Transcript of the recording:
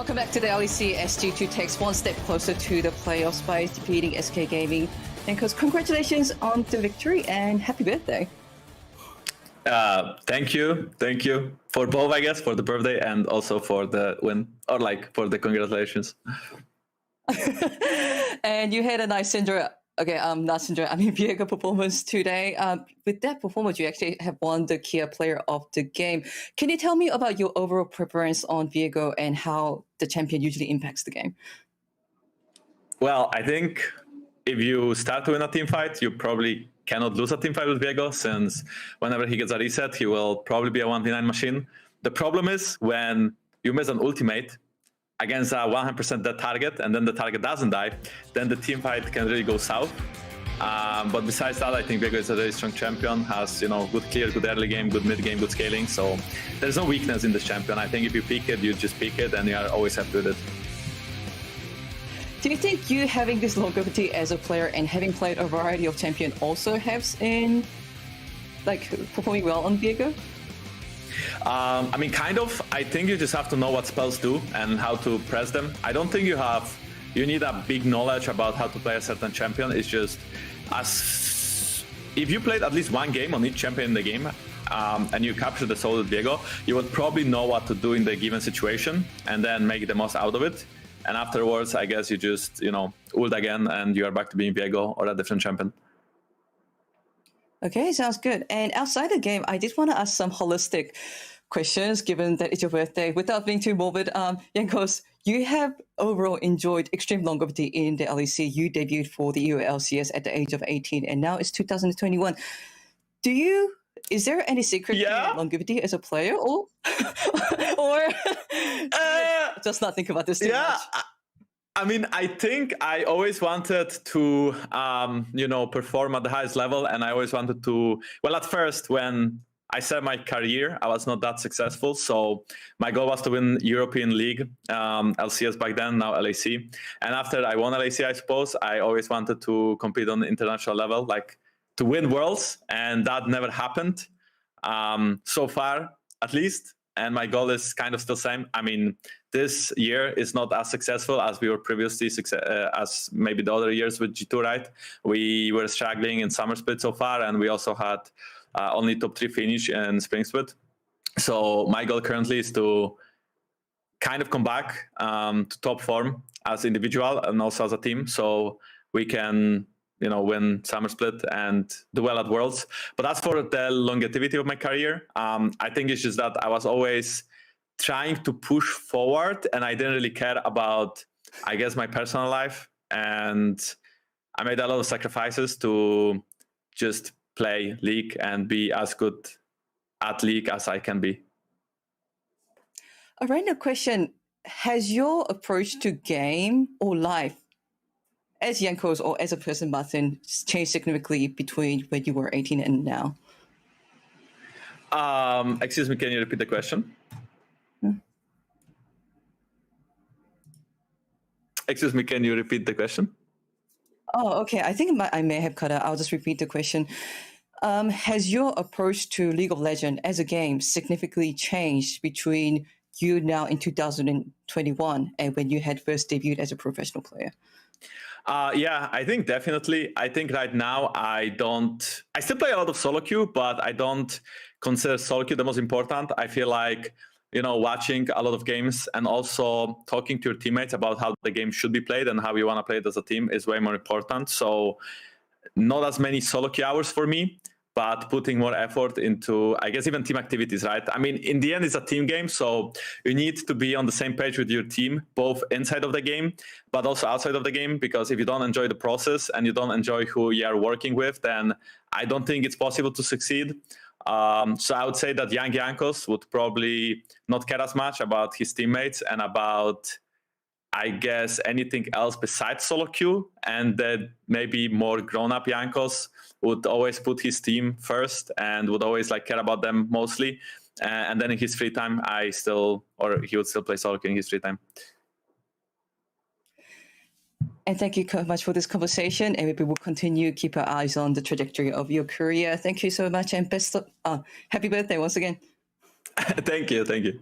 Welcome back to the LEC. SG2 takes one step closer to the playoffs by defeating SK Gaming. Jankos, congratulations on the victory and happy birthday. Thank you for both, I guess, for the birthday and also for the win, or like for the congratulations. And you had a nice Viego performance today. With that performance, you actually have won the Kia Player of the Game. Can you tell me about your overall preference on Viego and how the champion usually impacts the game? Well, I think if you start to win a team fight, you probably cannot lose a team fight with Viego, since whenever he gets a reset, he will probably be a 1v9 machine. The problem is when you miss an ultimate against a 100% dead target, and then the target doesn't die, then the team fight can really go south. But besides that, I think Viego is a very strong champion, has good clear, good early game, good mid game, good scaling. So there's no weakness in this champion. I think if you pick it, you just pick it, and you are always happy with it. Do you think you having this longevity as a player and having played a variety of champion also helps in performing well on Viego? I mean, kind of. I think you just have to know what spells do and how to press them. I don't think you need a big knowledge about how to play a certain champion. It's just if you played at least one game on each champion in the game, and you capture the soul with Viego, you would probably know what to do in the given situation and then make the most out of it. And afterwards, I guess you just, ult again and you are back to being Viego or a different champion. Okay, sounds good. And outside the game, I did want to ask some holistic questions, given that it's your birthday. Without being too morbid, Jankos, you have overall enjoyed extreme longevity in the LEC. You debuted for the EU LCS at the age of 18, and now it's 2021. Is there any secret to your longevity as a player, or just not think about this too much? I mean, I think I always wanted to, perform at the highest level, and I always wanted to. Well, at first, when I started my career, I was not that successful, so my goal was to win European League, LCS back then, now LAC. And after I won LAC, I suppose I always wanted to compete on the international level, like to win Worlds, and that never happened so far, at least. And my goal is kind of still the same. I mean, this year is not as successful as we were previously, as maybe the other years with G2, right? We were struggling in Summer Split so far, and we also had only top 3 finish in Spring Split. So my goal currently is to kind of come back to top form as individual and also as a team, so we can win Summer Split and do well at Worlds. But as for the longevity of my career, I think it's just that I was always trying to push forward, and I didn't really care about, I guess, my personal life. And I made a lot of sacrifices to just play League and be as good at League as I can be. A random question. Has your approach to game or life as Jankos or as a person, Martin, changed significantly between when you were 18 and now? Excuse me, can you repeat the question? Excuse me, can you repeat the question? Oh, okay. I think I may have cut out. I'll just repeat the question. Has your approach to League of Legends as a game significantly changed between you now in 2021 and when you had first debuted as a professional player? Yeah, I think definitely. I think right now I still play a lot of solo queue, but I don't consider solo queue the most important. I feel like, watching a lot of games and also talking to your teammates about how the game should be played and how you want to play it as a team is way more important. So not as many solo queue hours for me, but putting more effort into, I guess, even team activities, right? I mean, in the end, it's a team game, so you need to be on the same page with your team, both inside of the game, but also outside of the game, because if you don't enjoy the process and you don't enjoy who you are working with, then I don't think it's possible to succeed. So I would say that young Jankos would probably not care as much about his teammates and about, I guess, anything else besides solo queue, and that maybe more grown-up Jankos would always put his team first and would always care about them mostly. And then in his free time, he would still play solo queue in his free time. And thank you so much for this conversation. And we will continue keep our eyes on the trajectory of your career. Thank you so much, and happy birthday once again. Thank you.